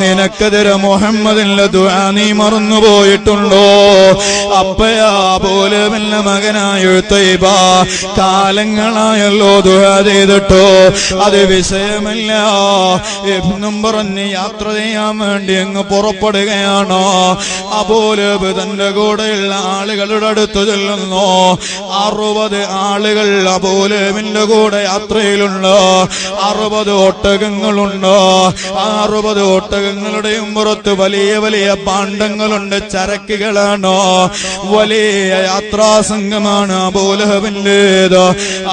നിനക്കെതിരെ മുഹമ്മദിന്റെ ദുആ നീ മറന്നുപോയിട്ടുണ്ടോ? അപ്പയാ പോലെ വല്ല മകനായ തൈബ കാലങ്ങളായല്ലോ ദുആ ചെയ്തിട്ടോ, അത് വിഷയമല്ല എന്നും പറഞ്ഞ് യാത്ര ചെയ്യാൻ വേണ്ടി അങ്ങ് പുറപ്പെടുകയാണോ? അബൂലഹബ് തന്റെ കൂടെയുള്ള ആളുകളുടെ അടുത്ത് ചെല്ലുന്നു. 60 ആളുകൾ അബൂലഹബിന്റെ കൂടെ യാത്രയിലുണ്ട്. 60 ഒട്ടകങ്ങളുണ്ട്. 60 ഒട്ടകങ്ങളുടെയും പുറത്ത് വലിയ വലിയ പാണ്ഡങ്ങളുണ്ട്, ചരക്കുകളാണോ. വലിയ യാത്രാസംഘമാണ് അബൂലഹബിന്റേത്.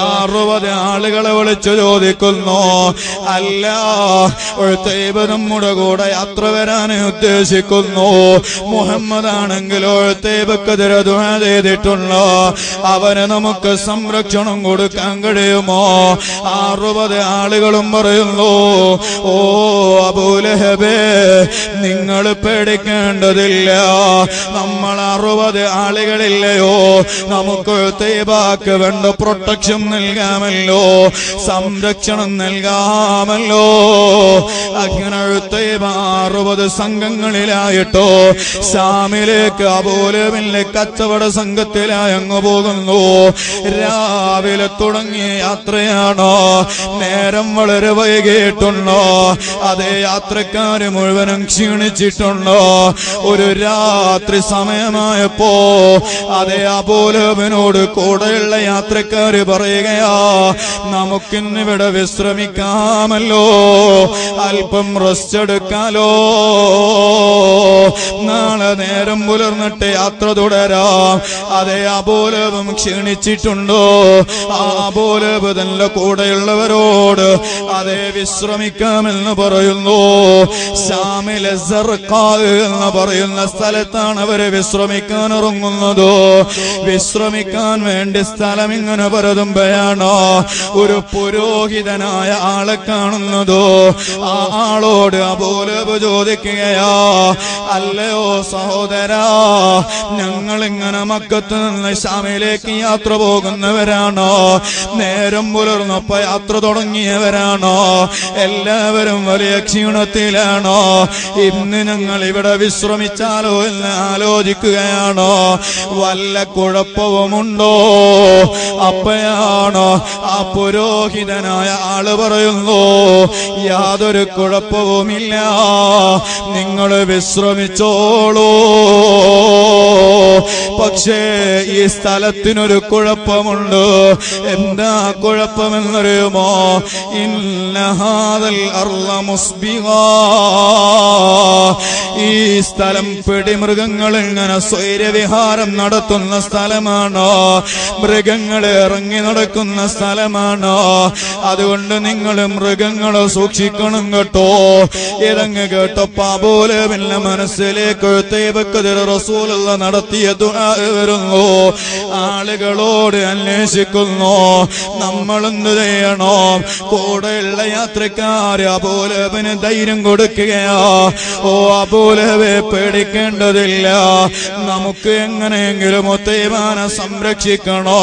60 ആളുകളെ വിളിച്ചു ചോദിക്കുന്നു, അല്ല ഉഴ്തൈബ നമ്മുടെ കൂടെ യാത്ര വരാൻ ഉദ്ദേശിക്കുന്നു, മുഹമ്മദ് ആണെങ്കിലോ ഉഴ്തൈബക്കെതിരെ ദുആ ചെയ്തിട്ടുള്ള അവന് നമുക്ക് സംരക്ഷണം കൊടുക്കാൻ കഴിയുമോ? 60 ആളുകളും പറയുന്നു, ഓ അബൂലഹബേ നിങ്ങൾ പേടിക്കേണ്ടതില്ല, നമ്മൾ 60 ആളുകളില്ലയോ, നമുക്ക് ഉഴ്തൈബക്ക് വേണ്ട പ്രൊട്ടക്ഷൻ നൽകാമല്ലോ, സംരക്ഷണം നൽകാമല്ലോ. അങ്ങനെ ഉഴ്തൈബ 60 സംഘങ്ങളിലായിട്ടോ ശാമിലേക്ക് അബൂലഹബിന്റെ കച്ചവട സംഘത്തിലായി അങ്ങ് പോകുന്നു. രാവിലെ തുടങ്ങിയ യാത്രയാണോ, നേരം വളരെ വൈകിട്ടുണ്ടോ, അതേ യാത്രക്കാര് മുഴുവനും ക്ഷീണിച്ചിട്ടുണ്ടോ. ഒരു രാത്രി സമയമായപ്പോ അതേ അബൂലഹബിനോട് കൂടെയുള്ള യാത്രക്കാര് പറയുകയാ, നമുക്കിന്നിവിടെ വിശ്രമിക്കാമല്ലോ, അല്പം റെസ്റ്റ് എടുക്കാലോ, നാളെ നേരം പുലർന്നിട്ട് യാത്ര തുടരാം. അതേ അബൂലഹബും ക്ഷീണിച്ചിട്ടുണ്ടോ, ആ അബൂലഹബ് തന്റെ കൂടെയുള്ളവരോട് അതേ വിശ്രമിക്കാമെന്ന് പറയുന്നു. ശാമിലെ സർഖാ എന്ന് പറയുന്ന സ്ഥലത്താണ് അവര് വിശ്രമിക്കാൻ ഇറങ്ങുന്നത്. വിശ്രമിക്കാൻ വേണ്ടി സ്ഥലം ഇങ്ങനെ പരതുമ്പോഴാണോ ഒരു പുരോഹിതനായ ആളെ കാണുന്നത്. ആ ആളോട് അബൂലഹബ് ചോദിക്കുകയാ, അല്ലയോ സഹോദരാ, ഞങ്ങൾ ഇങ്ങനെ മക്കത്ത് നിന്ന് ശാമിലേക്ക് യാത്ര പോകുന്നവരാണോ, നേരം പുലർന്നപ്പോ യാത്ര തുടങ്ങിയവരാണോ, എല്ലാവരും വലിയ ക്ഷീണത്തിലാണോ, ഇന്ന് ഞങ്ങൾ ഇവിടെ വിശ്രമിച്ചാലോ എന്ന് ആലോചിക്കുകയാണോ, വല്ല കുഴപ്പവുമുണ്ടോ? അപ്പയാണോ ആ പുരോഹിതനായ ആള് പറയുന്നു, യാതൊരു കുഴപ്പവുമില്ല, നിങ്ങൾ വിശ്രമിച്ചോളൂ, പക്ഷേ ഈ സ്ഥലത്തിനൊരു കുഴപ്പമുണ്ട്. എന്താ കുഴപ്പമെന്നറിയുമോ? ഇന്ന ഹാദൽ അർള മുസ്ബിഗാ, ഈ സ്ഥലം പിടിമൃഗങ്ങൾ ഇങ്ങനെ സ്വൈരവിഹാരം നടത്തുന്ന സ്ഥലമാണോ, മൃഗങ്ങൾ ഇറങ്ങി നടക്കുന്ന സ്ഥലമാണോ, അതുകൊണ്ട് നിങ്ങൾ മൃഗങ്ങളെ സൂക്ഷിക്കണം കേട്ടോ. ഇതങ്ങ് കേട്ടപ്പോ അബൂലഹബിന്റെ മനസ്സിലേക്ക് ഉഴ്തൈബക്കെതിരെ റസൂലുള്ള നടത്തിയ ദുആ വരുന്നു. ആളുകളോട് അന്വേഷിക്കുന്നു, നമ്മൾ എന്ത് ചെയ്യണോ? കൂടെയുള്ള യാത്രക്കാര് അബൂലഹബിന് ധൈര്യം കൊടുക്കുകയാ, ഓ അബൂലഹബേ പേടിക്കേണ്ടതില്ല, നമുക്ക് എങ്ങനെയെങ്കിലും ഉഴ്തൈബനെ സംരക്ഷിക്കണോ.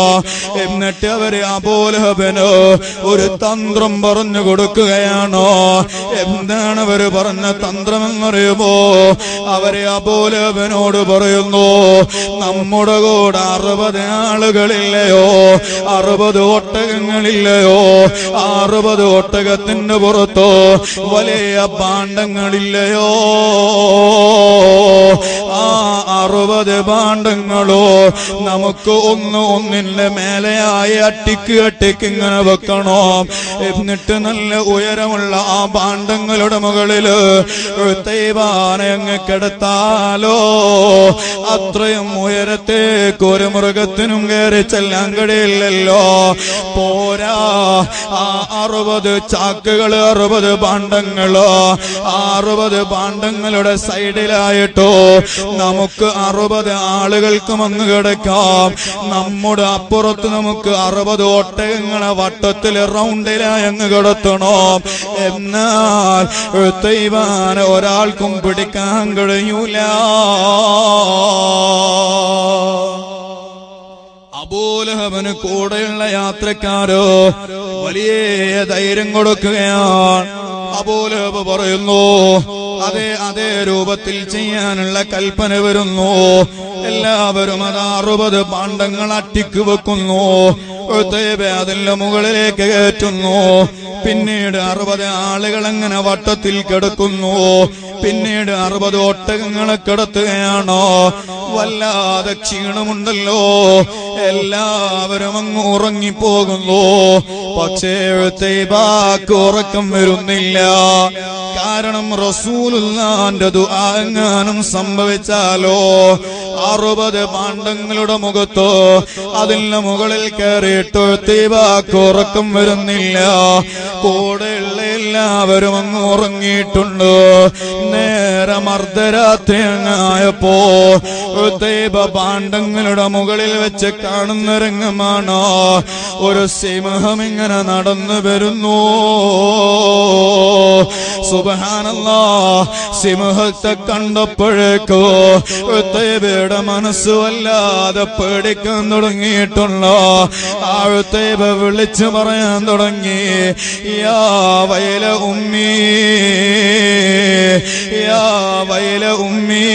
എന്നിട്ട് അവര് അബൂലഹബിന് ഒരു തന്ത്രം പറഞ്ഞു കൊടുക്കുകയാണോ. എന്താണ് അവര് പറഞ്ഞ തന്ത്രമെന്നറിയുമോ? അവര് അബൂലഹബിനോട് പറയുന്നു, നമ്മുടെ കൂടെ 60 ആളുകളില്ലയോ, 60 ഒട്ടകങ്ങളില്ലയോ, 60 ഒട്ടകത്തിന്റെ പുറത്തോ വലിയ ഭാണ്ഡങ്ങളില്ലയോ, ആ 60 ഭാണ്ഡങ്ങളോ നമുക്ക് ഒന്നിന്റെ മേലെയായി അട്ടിക്ക് ഇങ്ങനെ വെക്കണോ. എന്നിട്ട് നല്ല ഉയരമുള്ള ആ ഭാണ്ഡങ്ങളുടെ മുകളില് ഉഴ്തൈബനെ അങ്ങ് കിടത്താലോ. അത്രയും ഉയരത്തേക്ക് ഒരു മൃഗത്തിനും കയറി ചെല്ലാൻ കഴിയില്ലല്ലോ. പോരാ, ആ 60 ചാക്കുകള്, 60 ഭാണ്ഡങ്ങള്, 60 ഭാണ്ഡങ്ങളുടെ സൈഡിലായിട്ടോ നമുക്ക് 60 ആളുകൾക്കും അങ്ങ് കിടക്കാം. നമ്മുടെ അപ്പുറത്ത് നമുക്ക് 60 ഒട്ടകങ്ങളെ വട്ടത്തിൽ റൗണ്ടിലായി അങ്ങ് കിടത്തണോ. എന്നാൽ ഉഴ്തൈബനെ ഒരാൾക്കും പിടിക്കാൻ കഴിയൂല. അബൂലഹബിന് കൂടെയുള്ള യാത്രക്കാരോ വലിയ ധൈര്യം കൊടുക്കുകയാണ്. അബൂലഹബ് പറയുന്നു, അതേ രൂപത്തിൽ ചെയ്യാനുള്ള കൽപ്പന വരുന്നു. എല്ലാവരും അത് 60 പാണ്ഡങ്ങൾ അട്ടിക്ക് വെക്കുന്നു. അതിന്റെ മുകളിലേക്ക് കയറ്റുന്നു. പിന്നീട് 60 ആളുകൾ അങ്ങനെ വട്ടത്തിൽ കിടക്കുന്നു. പിന്നീട് 60 ഒട്ടകങ്ങളെ കിടത്തുകയാണോ. വല്ലാതെ ക്ഷീണമുണ്ടല്ലോ. എല്ലാവരും അങ്ങ് ഉറങ്ങിപ്പോകുന്നു. പക്ഷേ തൈബാക്ക് ഉറക്കം വരുന്നില്ല. കാരണം റസൂലുള്ളാന്റെ ദുആ എങ്ങാനും സംഭവിച്ചാലോ. 60 പാണ്ഡങ്ങളുടെ മുഖത്തോ അതിന്റെ മുകളിൽ കയറിയിട്ട് തൈബാക്ക് ഉറക്കം വരുന്നില്ല. കൂടെയുള്ള എല്ലാവരും അങ്ങ് ഉറങ്ങിയിട്ടുണ്ട്. നേരം അർദ്ധരാത്രി അങ്ങായപ്പോ തൈബ പാണ്ഡങ്ങളുടെ മുകളിൽ വെച്ച് കാണുന്ന രംഗമാണ് ഒരു സിംഹം ഇങ്ങനെ നടന്നു വരുന്നു. സുബ്ഹാനല്ലാഹ്. സിംഹത്തെ കണ്ടപ്പോഴേക്കോ തൈബയുടെ മനസ്സ് വല്ലാതെ പേടിക്കാൻ തുടങ്ങിയിട്ടുള്ള തൈബ വിളിച്ചു പറയാൻ തുടങ്ങി, യാ വൈല ഉമ്മീ, യാ വൈല ഉമ്മീ,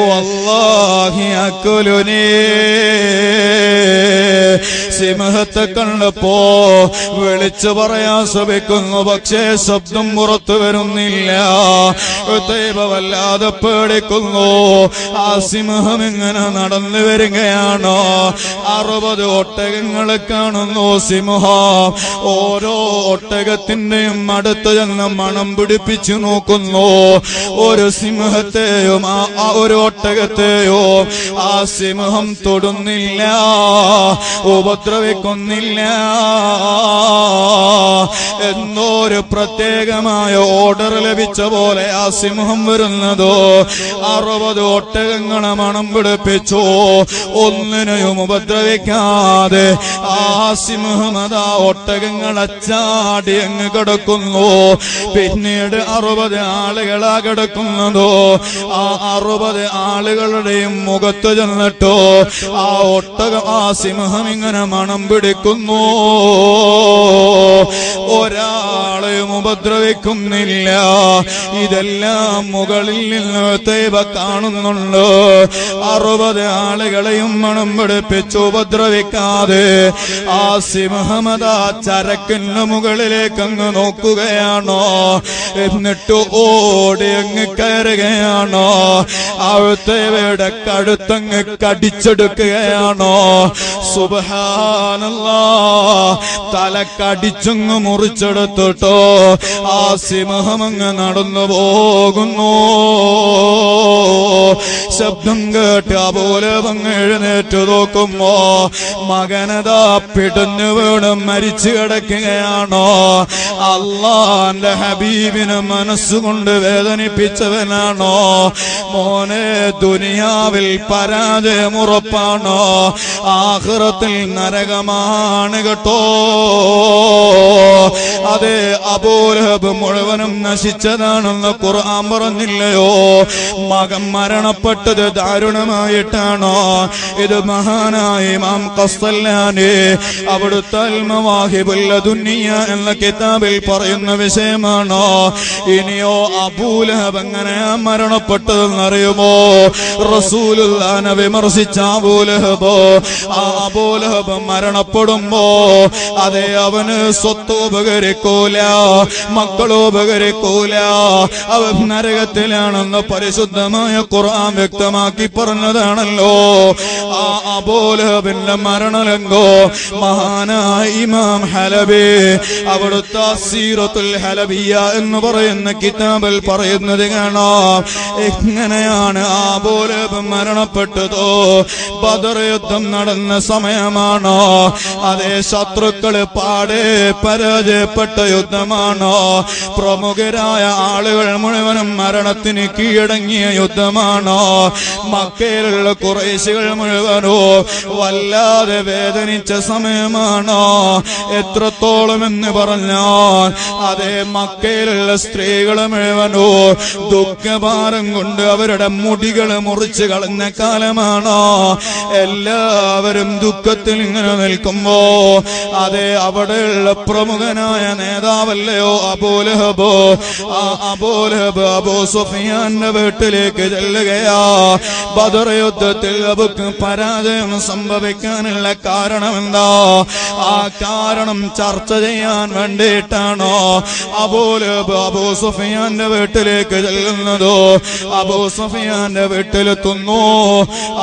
വല്ലാഹി അക്കുലുനീ. സിംഹത്തെ കണ്ടപ്പോ വിളിച്ചു പറയാൻ ശ്രമിക്കുന്നു. പക്ഷേ ശബ്ദം പുറത്തു വരുന്നില്ല. തൈബ വല്ലാതെ പേടിക്കുന്നു. ആ സിംഹം ഇങ്ങനെ നടന്നു വരികയാണോ. 60 ഒട്ടകങ്ങളെ കാണുന്നു സിംഹം. ഓരോ ഒട്ടകത്തിന്റെയും അടുത്ത് ചെന്ന് മണം പിടിപ്പിച്ചു നോക്കുന്നു. ഒരു സിംഹത്തെയും ഒരു ഒട്ടകത്തെയോ ആ സിംഹം തൊടുന്നില്ല, ഉപദ്രവിക്കുന്നില്ല. എന്നൊരു പ്രത്യേകമായ ഓർഡർ ലഭിച്ച പോലെ ആ സിംഹം വരുന്നതോ 60 ഒട്ടകങ്ങളെ മണം പിടിപ്പിച്ചു. ഒന്നിനെയും ഉപദ്രവിക്കാതെ ആ സിംഹം അതാ ഒട്ടകങ്ങളെ ചാടി അങ്ങ് കിടക്കുന്നു. പിന്നീട് 60 ആളുകളാ കിടക്കുന്നതോ ആ 60 ആളുകളുടെയും മുഖത്ത് ചെന്നിട്ടോ ആ ഒട്ടകം ആ സിംഹം ഇങ്ങനെ മണം പിടിക്കുന്നു. ഒരാളെയും ഉപദ്രവിക്കുന്നില്ല. ഇതെല്ലാം മുകളിൽ നിന്ന് തൈബ കാണുന്നുണ്ട്. 60 ആളുകളെയും മണം പിടിപ്പിച്ച് ഉപദ്രവിക്കാതെ ആ സിംഹമത ചരക്കിന് മുകളിലേക്ക് അങ്ങ് നോക്കുകയാണോ. എന്നിട്ട് ഓടി അങ്ങ് കയറുകയാണോ. തൈബയുടെ കഴുത്തങ്ങ് കടിച്ചെടുക്കുകയാണോ. സുബ്ഹാനല്ലാഹ്. തലക്കടിച്ചങ്ങ് മുറിച്ചെടുത്തിട്ടോ ആ സിംഹമങ്ങ് നടന്നു പോകുന്നു. ശബ്ദം കേട്ട് അബൂലഹബ് എഴുന്നേറ്റ് നോക്കുമ്പോ മകനതാ പിടഞ്ഞു വീണ് മരിച്ചു കിടക്കുകയാണോ. അല്ലാഹുവിന്റെ ഹബീബിനെ മനസ്സുകൊണ്ട് വേദനിപ്പിച്ചവനാണോ. മോനെ, ദുനിയാവിൽ പരാജയമുറപ്പാണോ, ആഖിറത്തിൽ നരകമാണ് കേട്ടോ. അതെ, അബൂലഹബ് മുഴുവനും നശിച്ചതാണെന്ന് ഖുർആൻ പറഞ്ഞില്ലയോ. മകൻ മരണപ്പെട്ടത് ദാരുണമായിട്ടാണോ. ഇത് മഹാനായ ഇമാം ഖസ്തലാനി അവിടുത്തെ അൽ മവാഹിബുൽ ലദുന്നിയ എന്ന കിതാബിൽ പറയുന്ന വിഷയമാണോ. ഇനിയോ അബൂലഹബ് എങ്ങനെയാ മരണപ്പെട്ടതെന്നറിയുമോ. റസൂലുള്ളാഹിനെ വിമർശിച്ച അബൂലഹബ്, ആ അബൂലഹബ് മരണപ്പെടുമ്പോ അതെ അവന് സ്വത്ത് ഉപകരിക്കൂല, മക്കളുപകരിക്കൂല, അവൻ നരകത്തിലാണെന്ന് പരിശുദ്ധമായ ഖുർആൻ വ്യക്തമാക്കി പറഞ്ഞതാണല്ലോ. ആ അബൂലഹബിന്റെ മരണലങ്കോ മഹാനായ ഇമാം ഹലബി അവിടുത്തെ സീറത്തുൽ ഹലബിയ എന്ന് പറയുന്ന കിതാബിൽ പറയുന്നത് കാണാം. എങ്ങനെയാണ് അബൂലഹബ് മരണപ്പെട്ടതോ. ബദർ യുദ്ധം നടന്ന സമയമാണ്. യുദ്ധമാണ്. അതേ ശത്രുക്കള് പാടെ പരാജയപ്പെട്ട യുദ്ധമാണ്. പ്രമുഖരായ ആളുകൾ മുഴുവനും മരണത്തിന് കീഴടങ്ങിയ യുദ്ധമാണ്. മക്കയിലുള്ള ഖുറൈശികൾ മുഴുവനോ വല്ലാതെ വേദനിച്ച സമയമാണ്. എത്രത്തോളം എന്ന് പറഞ്ഞാൽ അതേ മക്കയിലുള്ള സ്ത്രീകൾ മുഴുവനോ ദുഃഖഭാരം കൊണ്ട് അവരുടെ മുടികൾ മുറിച്ച് കളഞ്ഞ കാലമാണ്. എല്ലാവരും ദുഃഖത്തിൽ ഇങ്ങനെ നിൽക്കുമ്പോ അതേ അവിടെയുള്ള പ്രമുഖനായ നേതാവല്ലയോ അബൂലഹബ്, ആ അബൂലഹബ് അബൂ സുഫിയാന്റെ വീട്ടിലേക്ക് ചെല്ലുകയാ. ബദർ യുദ്ധത്തിൽ അവർക്ക് പരാജയം സംഭവിക്കാനുള്ള കാരണം എന്താ? ആ കാരണം ചർച്ച ചെയ്യാൻ വേണ്ടിയിട്ടാണോ അബൂലഹബ് അബൂ സുഫിയാന്റെ വീട്ടിലേക്ക് ചെല്ലുന്നതോ? അബൂ സുഫിയാന്റെ വീട്ടിലെത്തുന്നു.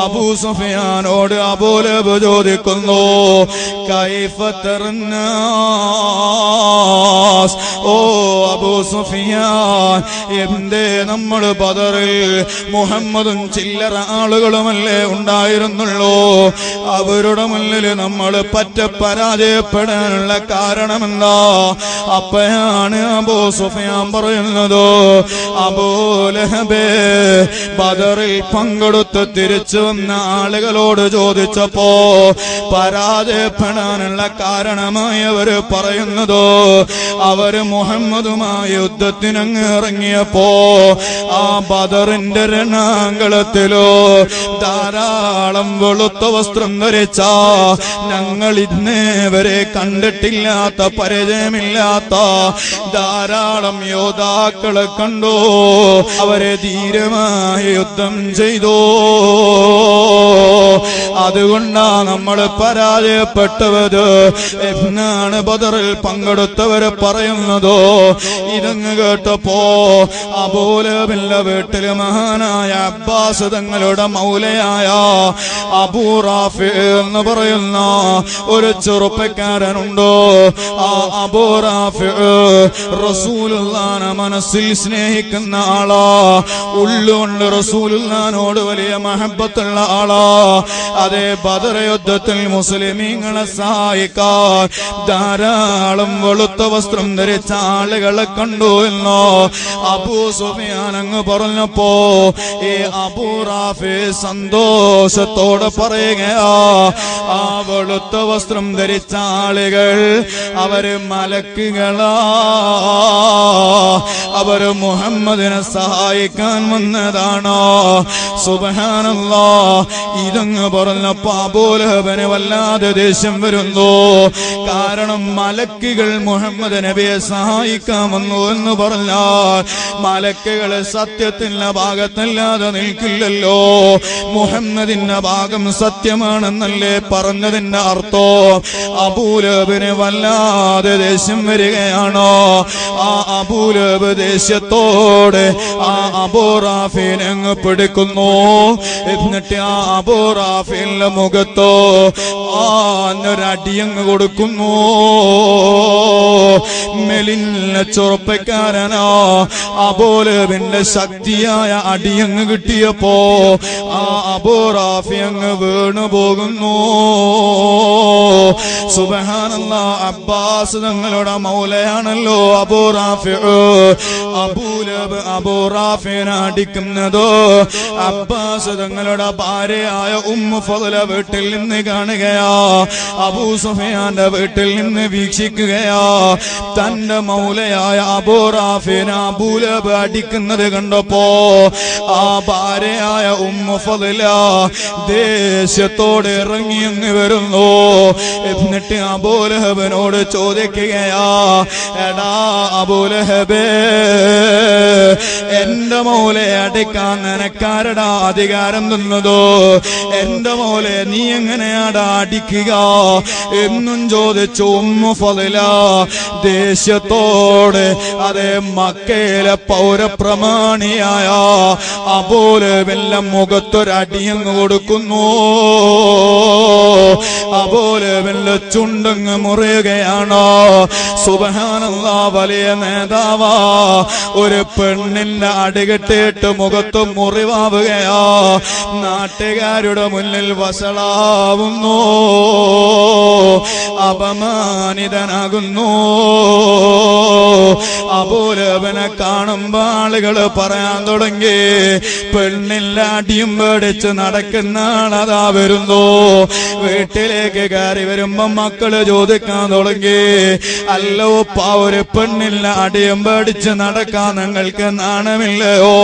അബൂ സുഫിയാനോട് അബൂലഹബ് ചോദിക്കുന്നു, കൈഫ തറന്നാസ്, ഓ അബൂ സുഫിയാൻ, എന്തേ നമ്മൾ ബദറിൽ മുഹമ്മദും ചില്ലറ ആളുകളുമല്ലേ ഉണ്ടായിരുന്നുള്ളൂ, അവരുടെ മുന്നിൽ നമ്മൾ പറ്റ പരാജയപ്പെടാനുള്ള കാരണമെന്താ? അപ്പയാണ് അബൂ സുഫിയാൻ പറയുന്നത്, അബൂ ലഹബേ, ബദറിൽ പങ്കെടുത്ത് തിരിച്ചു വന്ന ആളുകളോട് ചോദിച്ചപ്പോ പരാജയപ്പെടാനുള്ള കാരണമായി അവര് പറയുന്നത്, അവര് മുഹമ്മദുമായി യുദ്ധത്തിനങ്ങ് ഇറങ്ങിയപ്പോ ആ ബദറിന്റെ രണാങ്കളത്തിലോ ധാരാളം വെളുത്ത വസ്ത്രം ധരിച്ച, ഞങ്ങൾ ഇന്നേവരെ കണ്ടിട്ടില്ലാത്ത പരിചയമില്ലാത്ത ധാരാളം യോദ്ധാക്കളെ കണ്ടു. അവരെ ധീരമായി യുദ്ധം ചെയ്തു. അതുകൊണ്ടാ നമ്മൾ പരാജയപ്പെട്ടവര് എന്നാണ് ബദറിൽ പങ്കെടുത്തവര് പറയുന്നതോ. ഇതങ്ങ് കേട്ടപ്പോ അബൂലഹബിന്റെ വീട്ടില് മഹാനായ അബ്ബാസ് തങ്ങളുടെ മൗലയായ അബൂ റാഫി എന്ന് പറയുന്ന ഒരു ചെറുപ്പക്കാരനുണ്ടോ. ആ അബൂ റാഫി റസൂലുള്ളാഹിനെ മനസ്സിൽ സ്നേഹിക്കുന്ന ആളാ. ഉള്ളുകൊണ്ട് റസൂലുള്ളാഹിനോട് വലിയ മഹബത്തുള്ള ആളാ. അതേ ബദർ യുദ്ധത്തിൽ മുസ്ലിമീങ്ങളെ സഹായിക്കാൻ ധാരാളം വെളുത്ത വസ്ത്രം ധരിച്ച ആളുകളെ കണ്ടു എന്നോ അബൂ സുഫിയാൻ അങ്ങ് പറഞ്ഞപ്പോ ഈ അബൂ റാഫി സന്തോഷത്തോടെ പറയുകയാ, ആ വെളുത്ത വസ്ത്രം ധരിച്ച ആളുകൾ അവര് മലക്കുകളാ, അവര് മുഹമ്മദിനെ സഹായിക്കാൻ വന്നതാണോ. സുബ്ഹാനല്ലാഹ്. ഇതങ്ങ് പറഞ്ഞപ്പോ അബൂലഹബിന് വല്ലാതെ ദേഷ്യം വരുന്നു. കാരണം മലക്കുകൾ മുഹമ്മദ് നബിയെ സഹായിക്കാൻ വന്നു എന്ന് പറഞ്ഞാൽ മലക്കുകള് സത്യത്തിന്റെ ഭാഗത്തല്ലാതെ നിൽക്കില്ലല്ലോ. മുഹമ്മദിന്റെ ഭാഗം സത്യമാണെന്നല്ലേ പറഞ്ഞതിന്റെ അർത്ഥോ. അബൂലഹബിന് വല്ലാതെ ദേഷ്യം വരികയാണോ. ആ അബൂലഹബ് ദേഷ്യത്തോടെ ആ അബൂ റാഫിനെ അങ്ങ് പിടിക്കുന്നു. എന്നിട്ട് ആ അബൂ റാഫിന്റെ മുഖത്തോ ഒരടിയങ്ങ് കൊടുക്കുന്നു. മെലിഞ്ഞ ചെറുപ്പക്കാരനാ. അബൂലഹബിന്റെ ശക്തിയായ അടിയങ്ങ് കിട്ടിയപ്പോ ആ അബൂ റാഫി അങ്ങ് വീണു പോകുന്നു. സുബ്ഹാനല്ലാഹ്. അബ്ബാസ് തങ്ങളുടെ മൗലയാണല്ലോ അബൂ റാഫി. അബൂലഹബ് അബൂ റാഫിനെ അടിക്കുന്നതോ അബ്ബാസ് തങ്ങളുടെ ഭാര്യയായ ഉമ്മു ഫദ്ല വീട്ടിൽ നിന്ന് കാണുകയാ. അബൂ സുഫിയാന്റെ വീട്ടിൽ നിന്ന് വീക്ഷിക്കുകയാ. തന്റെ മൗലയായ അബൂ റാഫിനെ അബൂലഹബ് അടിക്കുന്നത് കണ്ടപ്പോ ആ ഭാര്യയായ ഉമ്മു ഫദ്ല ദേഷ്യത്തോടെ ഇറങ്ങി അങ്ങ് വരുന്നു. എന്നിട്ട് അബൂലഹബിനോട് ചോദിക്കുകയാ, എടാ അബൂലഹബേ, എന്റെ മൗലയെ അടിക്കാൻ നിനക്കാരടാ അധികാരം തന്നതോ? എന്റെ മൗലയെ നീ എങ്ങനെയാടാ അടിക്കുക എന്നും ചോദിച്ചു ഉമ്മു ഫദ്ല ദേഷ്യത്തോടെ. അതേ മക്കയിലെ പൗരപ്രമാണിയായ അബൂലഹബിന്റെ മുഖത്തൊരടിയങ്ങ് കൊടുക്കുന്നു. അബൂലഹബിന്റെ ചുണ്ടങ്ങ് മുറിയുകയാണോ. സുബ്ഹാനല്ലാഹ്. വലിയ നേതാവാ. ഒരു പെണ്ണ് പെണ്ണിന്റെ അടികെട്ടിട്ട് മുഖത്തും മുറിവാവുകയാ. നാട്ടുകാരുടെ മുന്നിൽ വഷളാവുന്നു, അപമാനിതനാകുന്നു. അബൂലഹബിനെ കാണുമ്പോ ആളുകള് പറയാൻ തുടങ്ങി, പെണ്ണിന്റെ അടിയും പേടിച്ച് നടക്കുന്ന ആളതാ വരുന്നു. വീട്ടിലേക്ക് കയറി വരുമ്പോ മക്കള് ചോദിക്കാൻ തുടങ്ങി, അല്ലോ ഒരു പെണ്ണില്ല അടിയും പേടിച്ച് നടക്കാൻ നിങ്ങൾക്ക് നാണമില്ലയോ?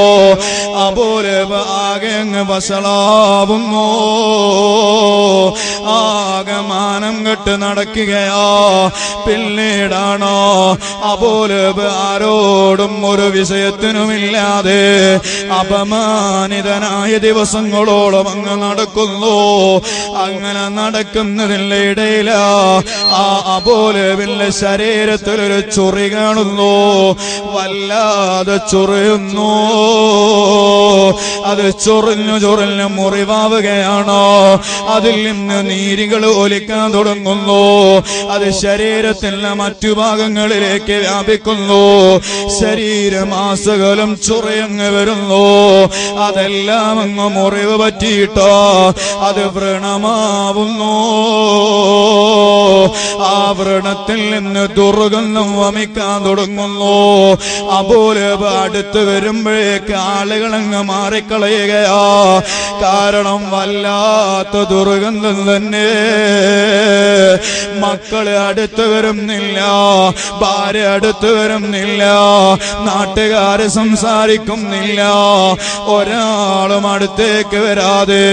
അബൂലഹബ് ആകെ അങ്ങ് വഷളാവുന്നു, ആകെ മാനം കെട്ട് നടക്കുകയാ. പിന്നീടാണോ അബൂലഹബ് ആരോടും ഒരു വിഷയത്തിനുമില്ലാതെ അപമാനിതനായ ദിവസങ്ങളോളം അങ്ങ് നടക്കുന്നു. അങ്ങനെ നടക്കുന്നതിന്റെ ഇടയില ആ അബൂലഹബിന്റെ ശരീരത്തിലൊരു ചൊറി കാണുന്നു, വല്ലാതെ ചൊറിയുന്നു. അത് ചൊറിഞ്ഞു മുറിവാവുകയാണോ, അതിൽ നിന്ന് നീരുകൾ ഒലിക്കാൻ തുടങ്ങുന്നു. അത് ശരീരത്തിന്റെ മറ്റു ഭാഗങ്ങളിലേക്ക് വ്യാപിക്കുന്നു. ശരീരമാസകലം ചൊറിയങ്ങ് വരുന്നു. അതെല്ലാം അങ്ങ് മുറിവ് പറ്റിയിട്ടോ അത് വ്രണമാവുന്നു. ആ വ്രണത്തിൽ നിന്ന് ദുർഗന്ധം വമിക്കാൻ തുടങ്ങുന്നു. അബൂലഹബ് അടുത്ത് വരുമ്പോഴേക്ക് ആളുകളങ്ങ് മാറിക്കളയുകയാ. കാരണം വല്ലാത്ത ദുർഗന്ധം തന്നെ. മക്കള് അടുത്ത് വരുന്നില്ല, ഭാര്യ അടുത്ത് വരുന്നില്ല, നാട്ടുകാര് സംസാരിക്കുന്നില്ല, ഒരാളും അടുത്തേക്ക് വരാതെ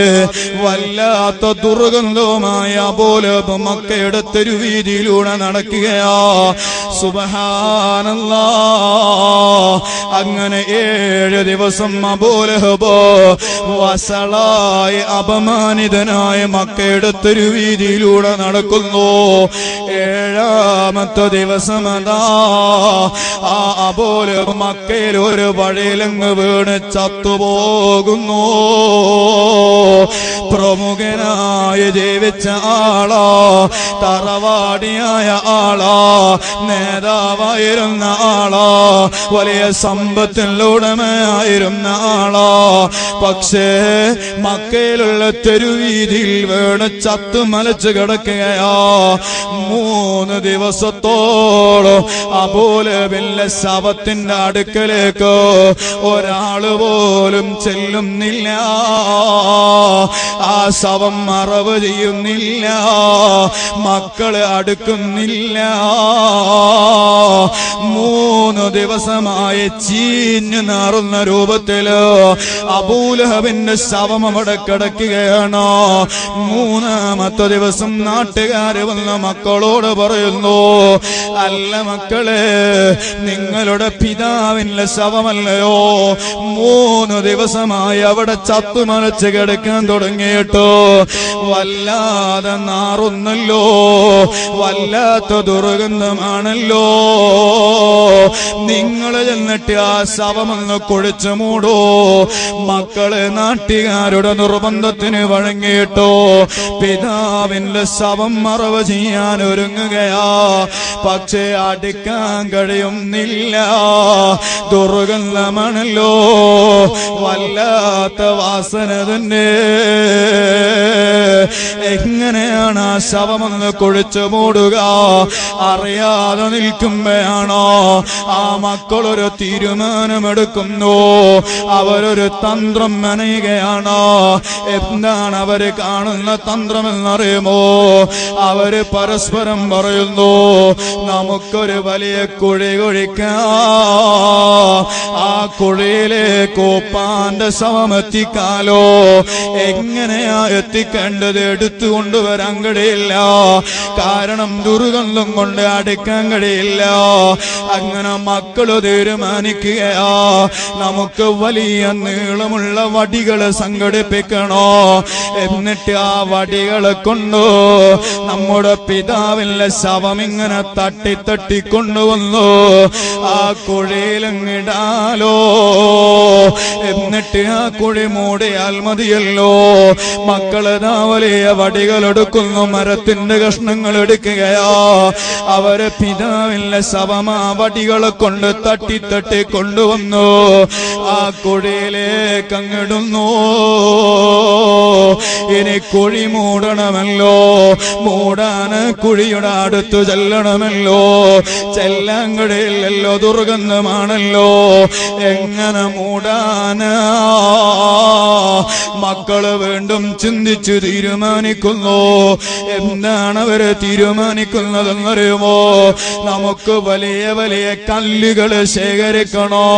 വല്ലാത്ത ദുർഗന്ധവുമായ അബൂലഹബ് മക്കയുടെ തെരുവീതിയിലൂടെ നടക്കുകയാ. സുബ്ഹാനല്ലാഹ്. അങ്ങനെ 7 ദിവസം അബൂലഹബ് വഷളായി അപമാനിതനായ മക്കയുടെ തെരുവീതിയിലൂടെ നടക്കുന്നു. 7ാമത്തെ ദിവസം അതാ ആ അബൂലഹബ് മക്കയിൽ ഒരു വഴിയിലങ്ങ് വീണ് ചത്തുപോകുന്നു. പ്രമുഖനായി ജീവിച്ച ആളാ, തറവാടിയായ ആളാ, നേതാവായിരുന്ന ആളാ, വലിയ സമ്പത്തിലുടമയായിരുന്ന ആളാ. പക്ഷേ മക്കയിലുള്ള തെരുവീതിയിൽ വീണ് ചത്തു മലച്ചു കിടക്കുകയാ. 3 ദിവസത്തോളം അബൂലഹബിന്റെ ശവത്തിന്റെ അടുക്കലേക്ക് ഒരാള് പോലും ചെല്ലുന്നില്ല. ആ ശവം മറവ് ചെയ്യുന്നില്ല, മക്കള് അടുക്കുന്നില്ല. 3 ദിവസമായി ചീഞ്ഞു നാറുന്ന രൂപത്തില് അബൂലഹബിന്റെ ശവം അവിടെ കിടക്കുകയാണ്. 3ാമത്തെ ദിവസം നാട്ടുകാര് വന്ന മക്കളോട് പറയുന്നു, അല്ല മക്കളെ, നിങ്ങളുടെ പിതാവിന്റെ ശവമല്ലയോ 3 ദിവസമായി അവിടെ ചത്തുമലച്ച് കിടക്കാൻ തുടങ്ങിയിട്ടോ? വല്ലാതെ നാറുന്നല്ലോ, വല്ലാത്ത ദുർഗന്ധമാണല്ലോ. നിങ്ങൾ ചെന്നിട്ട് ആ ശവമെന്ന് കുഴിച്ചു മൂടോ. മക്കളെ നാട്ടുകാരുടെ നിർബന്ധത്തിന് വഴങ്ങിയിട്ടോ പിതാവിന്റെ ശവം മറവ് ചെയ്യാൻ ഒരുങ്ങുകയാ. പക്ഷേ അടുക്കാൻ കഴിയുന്നില്ല, ദുർഗന്ധമാണല്ലോ, വല്ലാത്ത വാസന തന്നെ. എങ്ങനെയാണ് ആ ശവമെന്ന് കുഴിച്ചു മൂടുക? അറിയാതെ നിൽക്കുമ്പോഴാണോ ആ മക്കളൊരു തീരുമാനമെടുക്കുന്നു. അവരൊരു തന്ത്രം മെനയുകയാണ്. എന്താണ് അവര് കാണുന്ന തന്ത്രമെന്നറിയുമോ? അവര് പരസ്പരം പറയുന്നു, നമുക്കൊരു വലിയ കുഴി കുഴിക്കാം, ആ കുഴിയിലേക്ക് ഉപ്പാന്റെ ശവം എത്തിക്കാലോ. എങ്ങനെയാ എത്തിക്കേണ്ടത്? എടുത്തുകൊണ്ടുവരാൻ കഴിയില്ല, കാരണം ദുർഗന്ധം കൊണ്ട് അടുക്കാൻ കഴിയില്ല. അങ്ങനെ മക്കള് തീരുമാനിക്കുകയാ, നമുക്ക് വലിയ നീളമുള്ള വടികള് സംഘടിപ്പിക്കണോ, എന്നിട്ട് ആ വടികളെ കൊണ്ടു നമ്മുടെ പിതാവിന്റെ ശവം ഇങ്ങനെ തട്ടി തട്ടി കൊണ്ടുവന്നു ആ കുഴിയിലങ്ങിടാലോ. എന്നിട്ട് ആ കുഴി മൂടിയാൽ മതിയല്ലോ. മക്കളതാ വലിയ വടികളെടുക്കുന്നു, മരത്തിന്റെ കഷ്ണങ്ങൾ എടുക്കുകയാ. അവരെ പിതാവിന്റെ ശവമാ വടികളെ കൊണ്ട് തട്ടി തട്ടി കൊണ്ടുവന്നു ആ കുഴിയിലേക്ക് അങ്ങിടുന്നു. ഇനി കുഴി മൂടണമല്ലോ, മൂടാന് കുഴിയുടെ അടുത്ത് ചെല്ലണമല്ലോ. ചെല്ലാൻ കഴിയില്ലല്ലോ, ദുർഗന്ധമാണല്ലോ. എങ്ങനെ മൂടാനാ? മക്കള് വീണ്ടും ചിന്തിച്ചു തീരുമാനിക്കുന്നു. എന്താണ് അവര് തീരുമാനിക്കുന്നതെന്നറിയുമോ? നമുക്ക് വലിയ വലിയ കല്ലുകള് ശേഖരിക്കണോ,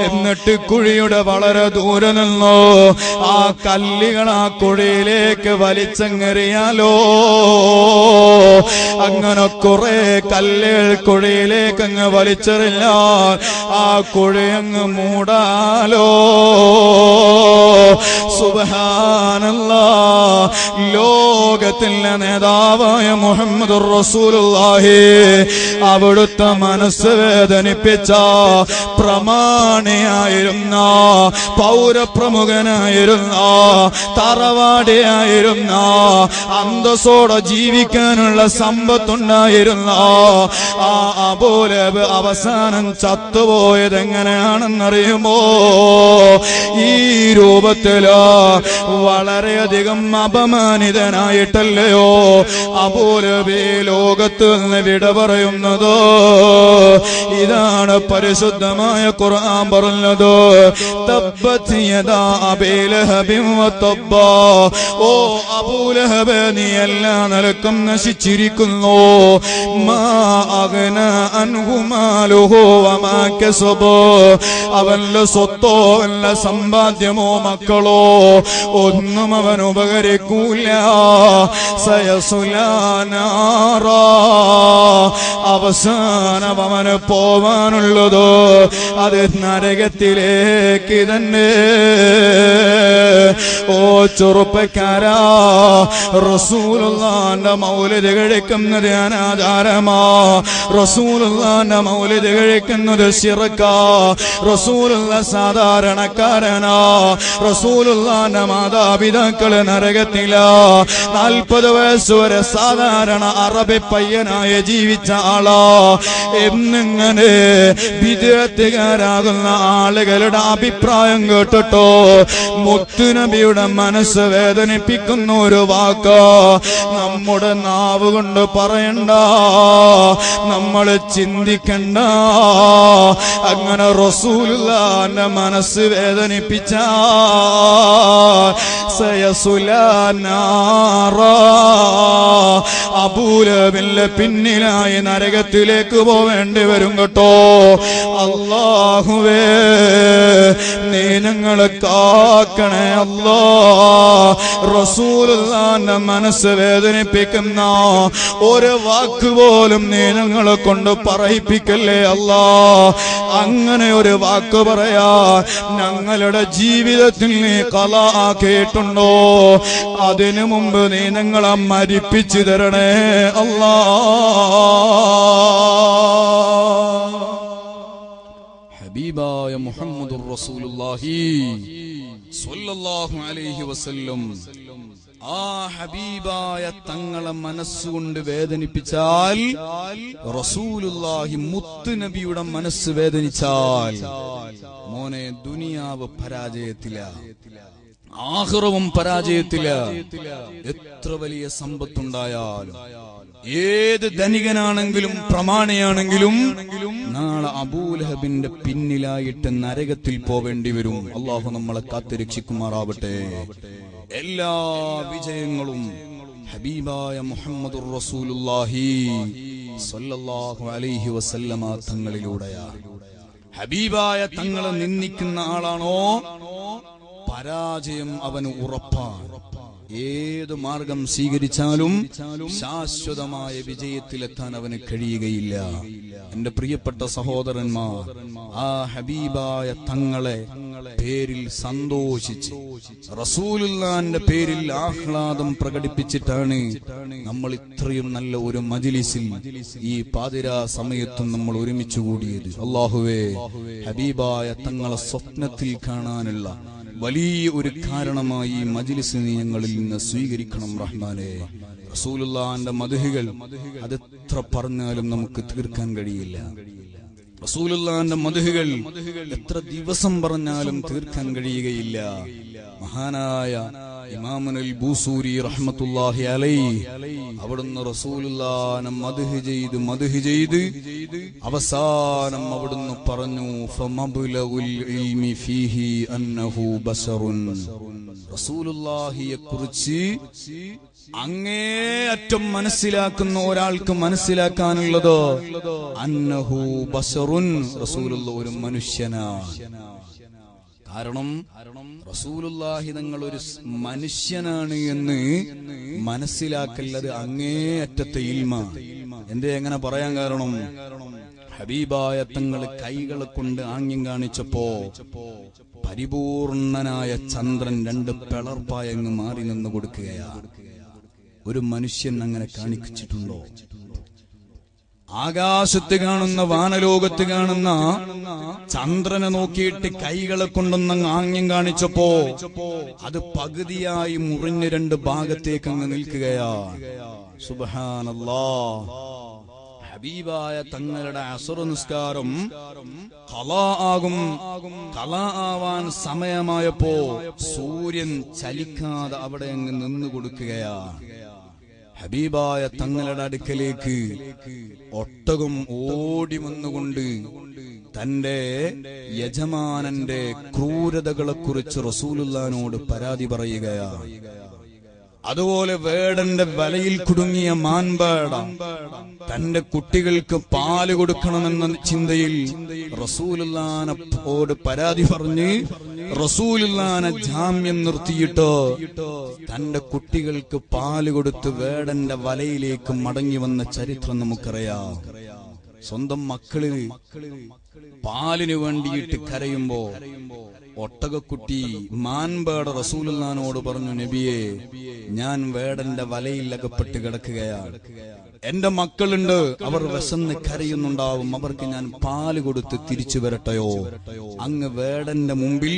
എന്നിട്ട് കുഴിയുടെ വളരെ ദൂരെ നിന്നോ ആ കല്ലുകൾ ആ കുഴിയിലേക്ക് വലിച്ചെറിയാലോ. അങ്ങനെ കുറെ കല്ലുകൾ കുഴിയിലേക്ക് അങ്ങ് വലിച്ചെറിഞ്ഞാൽ ആ കുഴി അങ്ങ് മൂടാലോ. സുബ്ഹാനല്ലാഹ്. ലോകത്തിലെ നേതാവായ മുഹമ്മദുർ റസൂലുള്ളാഹി അവിടുത്തെ മനസ്സ് വേദനിപ്പിച്ച പ്രമാണിയായിരുന്ന, പൗരപ്രമുഖനായിരുന്ന, തറവാടിയായിരുന്ന, അന്തസ്സോടെ ജീവിക്കാനുള്ള സമ്പത്തുണ്ടായിരുന്ന ആ അബൂലഹബ് അവസാനം ചത്തുപോയത് എങ്ങനെയാണെന്നറിയുമോ? ഈ രൂപത്തിലോ വളരെയധികം അപമാനിതനായിട്ടല്ലയോ അബൂലഹബ് ലോകത്ത് നിന്ന് വിട പറയുന്നതോ? ഇതാണ് പരിശുദ്ധമായ ഖുർആൻ പറഞ്ഞത്. തബ്ബത് യദാ അബീ ലഹബിൻ വതബ്ബ. ഓ അബൂലഹബ്, നീ എല്ലാ നിലക്കും നശിച്ചിരിക്കുന്നു. മാ അഗ്ന അൻഹു മാലുഹു വമാ കസബ. അവന്റെ സ്വത്തോ അവന്റെ സമ്പാദ്യമോ മക്കളോ ഒന്നും അവൻ ഉപകരിക്കൂല. സയസ്ലാ നാറാ. അവസാനം അവന് പോവാനുള്ളത് അത് നരകത്തിലേക്ക് തന്നെ. ഓ ചെറുപ്പക്കാരാ, റസൂലുള്ളാഹിന്റെ മൗലിദ് കഴിക്കുന്നത് അനാചാരമാ. റസൂലുള്ളാഹിന്റെ മൗലിദ് കഴിക്കുന്നത് ശിർക്കാ. റസൂലുള്ള സാധാരണക്കാരനാ. റസൂലുള്ളാഹിന്റെ മാതാപിതാക്കള് നരകത്തിലാ. 40 വയസ്സ് വരെ സാധാരണ അറബി പയ്യനായി ജീവിച്ച ആളാ. എന്നിങ്ങനെ ബിദ്അത്തുകാരാകുന്ന ആളുകളുടെ അഭിപ്രായം കേട്ടിട്ടോ മുത്തുനബിയുടെ മനസ്സ് വേദനിപ്പിക്കുന്ന ഒരു വാക്ക് നമ്മുടെ നാവ് കൊണ്ട് പറയണ്ട, നമ്മൾ ചിന്തിക്കണ്ട. അങ്ങനെ റസൂലുള്ളാഹിന്റെ മനസ്സ് വേദനിപ്പിച്ച സയസ്ലാ നാറാ. അബൂലഹബിന്റെ പിന്നിലായി നരകത്തിലേക്ക് പോവേണ്ടി വരും കേട്ടോ. അല്ലാഹുവേ, നീ ഞങ്ങളെ കാക്കണേ അല്ലാ. റസൂലുള്ളാഹിന്റെ മനസ്സ് വേദനിപ്പിക്കുന്ന ഒരു വാക്ക് പോലും നീ ഞങ്ങളെ കൊണ്ട് പറയിപ്പിക്കല്ലേ അല്ലാ. അങ്ങനെ ഒരു വാക്ക് പറയാ ഞങ്ങളുടെ ജീവിതത്തിൽ നീ ഖലാ ആക്കിയിട്ടുണ്ടോ? അതിനു മുമ്പ് നീ ഞങ്ങളെ മരിപ്പിച്ചു തരണേ അല്ലാ. ഹബീബായ മുഹമ്മദുർ റസൂലുള്ളാഹി സ്വല്ലല്ലാഹു അലൈഹി വസല്ലം ആ ഹബീബായ തങ്ങളെ മനസ്സുകൊണ്ട് വേദനിപ്പിച്ചാൽ, റസൂലുള്ളാഹി മുത്തുനബിയുടെ മനസ്സ് വേദനിച്ചാൽ, മോനെ ദുനിയാവ് പരാജയത്തില, ആഖിറവും പരാജയത്തില. എത്ര വലിയ സമ്പത്തുണ്ടായാലും, ഏത് ധനികനാണെങ്കിലും പ്രമാണിയാണെങ്കിലും നാളെ അബൂലഹബിന്റെ പിന്നിലായിട്ട് നരകത്തിൽ പോവേണ്ടി വരും. അള്ളാഹു നമ്മളെ കാത്തുരക്ഷിക്കുമാറാവട്ടെ. എല്ലാ വിജയങ്ങളും ഹബീബായ മുഹമ്മദുർ റസൂലുള്ളാഹി സ്വല്ലല്ലാഹു അലൈഹി വസല്ലമ തങ്ങളിലൂടെയാണ്. ഹബീബായ തങ്ങളെ നിന്ദിക്കുന്ന ആളാണോ, പരാജയം അവന് ഉറപ്പാണ്. ഏത് മാർഗം സ്വീകരിച്ചാലും ശാശ്വതമായ വിജയത്തിലെത്താൻ അവന് കഴിയുകയില്ല. എന്റെ പ്രിയപ്പെട്ട സഹോദരന്മാർ, ആ ഹബീബായ തങ്ങളെ പേരിൽ സന്തോഷിച്ച് റസൂലുള്ളാന്റെ പേരിൽ ആഹ്ലാദം പ്രകടിപ്പിച്ചിട്ടാണ് നമ്മൾ ഇത്രയും നല്ല ഒരു മജ്‌ലിസിൽ ഈ പാതിരാ സമയത്തും നമ്മൾ ഒരുമിച്ച് കൂടിയത്. അല്ലാഹുവേ, ഹബീബായ തങ്ങളെ സ്വപ്നത്തിൽ കാണാനുള്ള വലിയ ഒരു കാരണമായി ഈ മജ്‌ലിസ് നീ ഞങ്ങളിൽ നിന്ന് സ്വീകരിക്കണം റഹ്മാനേ. റസൂലുള്ളാന്റെ മദ്ഹുകൾ അതെത്ര പറഞ്ഞാലും നമുക്ക് തീർക്കാൻ കഴിയില്ല. റസൂലുള്ളാന്റെ മദ്ഹുകൾ എത്ര ദിവസം പറഞ്ഞാലും തീർക്കാൻ കഴിയുകയില്ല. മഹാനായ ഇമാമുൽ ബൂസൂരി റഹ്മത്തുള്ളാഹി അലൈഹി അവിടുന്ന് റസൂലുള്ളാഹിനെ മദ്ഹ് ചെയ്ത് അവസാനം അവിടുന്ന് പറഞ്ഞു, ഫമബ്ലഗുൽ ഇൽമി ഫീഹി അന്നഹു ബശറുൻ. റസൂലുള്ളാഹിയെ കുറിച്ച് അങ്ങേയറ്റം മനസ്സിലാക്കുന്ന ഒരാൾക്ക് മനസ്സിലാക്കാനുള്ളത് അന്നഹു ബശറുൻ, റസൂലുള്ള ഒരു മനുഷ്യനാണ്. കാരണം റസൂലുള്ളാഹി തങ്ങൾ ഒരു മനുഷ്യനാണ് എന്ന് മനസ്സിലാക്കല്ലത് അങ്ങേയറ്റത്തെ ഇൽമാണ്. എങ്ങനെ പറയാൻ കാരണം, ഹബീബായ തങ്ങൾ കൈകളെ കൊണ്ട് ആംഗ്യം കാണിച്ചപ്പോ പരിപൂർണനായ ചന്ദ്രൻ 2 പിളർപ്പായങ്ങ് മാറി നിന്ന് കൊടുക്കുകയാണ്. ഒരു മനുഷ്യൻ അങ്ങനെ കാണിച്ചിട്ടുണ്ടോ? ആകാശത്ത് കാണുന്ന, വാനലോകത്ത് കാണുന്ന ചന്ദ്രനെ നോക്കിയിട്ട് കൈകളെ കൊണ്ടൊന്നങ്ങ് ആംഗ്യം കാണിച്ചപ്പോ അത് പകുതിയായി മുറിഞ്ഞ് 2 ഭാഗത്തേക്ക് അങ്ങ് നിൽക്കുകയാണ്. സുബ്ഹാനല്ലാഹ്. ഹബീബായ തങ്ങളുടെ അസ്ർ നിസ്കാരം ഖളാ ആവാൻ സമയമായപ്പോ സൂര്യൻ ചലിക്കാതെ അവിടെ അങ്ങ് നിന്നു കൊടുക്കുകയാണ്. ഹബീബായ തങ്ങളുടെ അടുക്കലേക്ക് ഒട്ടകം ഓടി വന്നുകൊണ്ട് തന്റെ യജമാനന്റെ ക്രൂരതകളെ കുറിച്ച് റസൂലുള്ളാഹിനോട് പരാതി പറയുകയാണ്. അതുപോലെ വേടന്റെ വലയിൽ കുടുങ്ങിയ മാൻപേട തന്റെ കുട്ടികൾക്ക് പാല് കൊടുക്കണമെന്ന ചിന്തയിൽ റസൂലുള്ളാഹിനോട് പരാതി പറഞ്ഞ് റസൂലുള്ളാഹിനെ ജാമ്യം നിർത്തിയിട്ട് തന്റെ കുട്ടികൾക്ക് പാല് കൊടുത്ത് വേടന്റെ വലയിലേക്ക് മടങ്ങി വന്ന ചരിത്രം നമുക്കറിയാം. സ്വന്തം മക്കള് പാലിന് വേണ്ടിയിട്ട് കരയുമ്പോ ഒട്ടകക്കുട്ടി മാൻപേട റസൂലുള്ളാഹിനോട് പറഞ്ഞു, നബിയെ, ഞാൻ വേടന്റെ വലയിൽ അകപ്പെട്ട് കിടക്കുകയാണ്. എന്റെ മക്കളുണ്ട്, അവർ വിശന്ന് കരയുന്നുണ്ടാവും, അവർക്ക് ഞാൻ പാല് കൊടുത്ത് തിരിച്ചു വരട്ടെയോ? അങ്ങ് വേടന്റെ മുമ്പിൽ,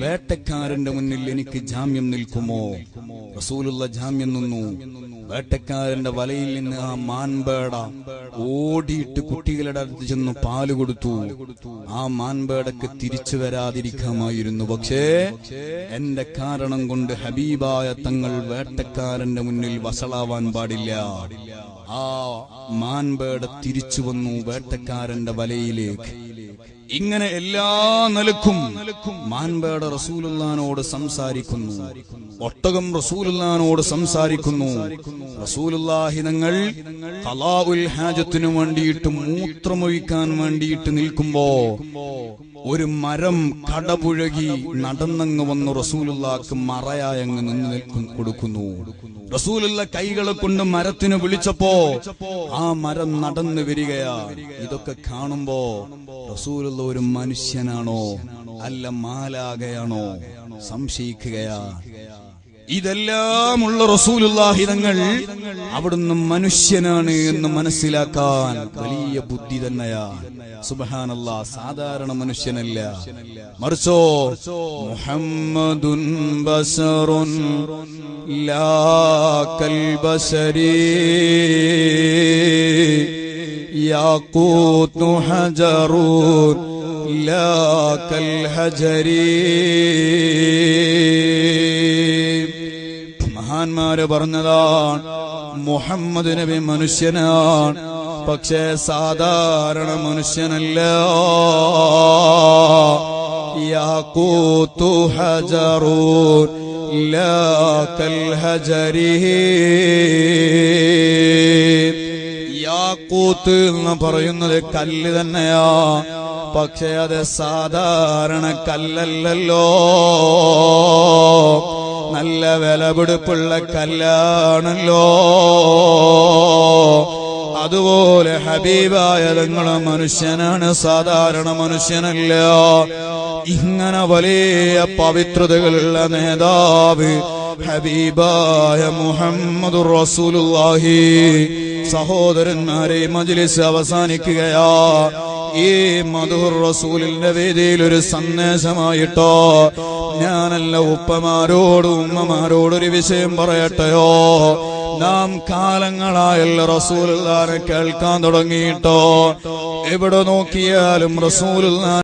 വേട്ടക്കാരന്റെ മുന്നിൽ എനിക്ക് ജാമ്യം നിൽക്കുമോ? റസൂലുള്ള ജാമ്യം നിന്നു. വേട്ടക്കാരന്റെ വലയിൽ നിന്ന് ആ മാൻപേട ഓടിയിട്ട് കുട്ടികളുടെ അടുത്ത് ചെന്ന് പാല് കൊടുത്തു. ആ മാൻപേടക്ക് തിരിച്ചു വരാതിരിക്കാമായിരുന്നു. പക്ഷേ എന്റെ കാരണം കൊണ്ട് ഹബീബായ തങ്ങൾ വേട്ടക്കാരന്റെ മുന്നിൽ വഷളാവാൻ പാടില്ല. ആ മാൻപേട തിരിച്ചു വന്നു വേട്ടക്കാരന്റെ വലയിലേക്ക്. ഇങ്ങനെ എല്ലാ നിലക്കും മാൻപേട റസൂലുള്ളാഹിനോട് സംസാരിക്കുന്നു, ഒട്ടകം റസൂലുള്ളാഹിനോട് സംസാരിക്കുന്നു. റസൂലുള്ളാഹി തങ്ങൾ ഖളാഉൽ ഹാജത്തിനു വേണ്ടിയിട്ട് മൂത്രമൊഴിക്കാൻ വേണ്ടിയിട്ട് നിൽക്കുമ്പോ ഒരു മരം കടപുഴകി നടന്നങ്ങ് വന്നു റസൂലുള്ളാഹിക്ക് മറയായങ്ങ് നിന്ന് കൊടുക്കുന്നു. റസൂലുള്ള കൈകളെ കൊണ്ട് മരത്തിന് വിളിച്ചപ്പോ ആ മരം നടന്നു വരികയാ. ഇതൊക്കെ കാണുമ്പോ റസൂലുള്ള ഒരു മനുഷ്യനാണോ അല്ല മാലാഖയാണോ സംശയിക്കുകയാ. ഇതെല്ലാമുള്ള റസൂലുള്ളാഹി തങ്ങൾ അവിടുന്ന് മനുഷ്യനാണ് എന്ന് മനസ്സിലാക്കാൻ വലിയ ബുദ്ധി തന്നെയാ. സുബ്ഹാനല്ലാഹ്, സാധാരണ മനുഷ്യനല്ല, മറിച്ചോ മുഹമ്മദുൻ ബശറുൻ ലാ കൽ ബശരി യാഖൂതു ഹജറുൻ ലാ കൽ ഹജരി. മഹാന്മാര് പറഞ്ഞതാണ്, മുഹമ്മദ് നബി മനുഷ്യനാണ്, പക്ഷേ സാധാരണ മനുഷ്യനല്ല. യാഖൂതു ഹജറുൻ ലാ കൽ ഹജരി. യാഖൂത്ത് എന്ന് പറയുന്നത് കല്ല് തന്നെയാ, പക്ഷേ അത് സാധാരണ കല്ലല്ലോ. നല്ല വിലപിടിപ്പുള്ള കല്ലാണല്ലോ. അതുപോലെ ഹബീബായ തങ്ങളെ മനുഷ്യനാണ്, സാധാരണ മനുഷ്യനല്ല. ഇങ്ങനെ വലിയ പവിത്രതകളുള്ള നേതാവ് ഹബീബായ മുഹമ്മദുർ റസൂലുള്ളാഹി. സഹോദരന്മാരെ, മജ്ലിസ് അവസാനിക്കുകയാ. ഈ മദ്ഹുർ റസൂലിന്റെ വേദിയിൽ ഒരു സന്ദേശമായിട്ടോ ഞാനല്ല ഉപ്പമാരോടും ഉമ്മമാരോടൊരു വിഷയം പറയട്ടെയോ. നാം കാലങ്ങളായല്ല റസൂലുള്ളാഹിനെ കേൾക്കാൻ തുടങ്ങിയിട്ടോ. എവിടെ നോക്കിയാലും റസൂലുള്ളാഹി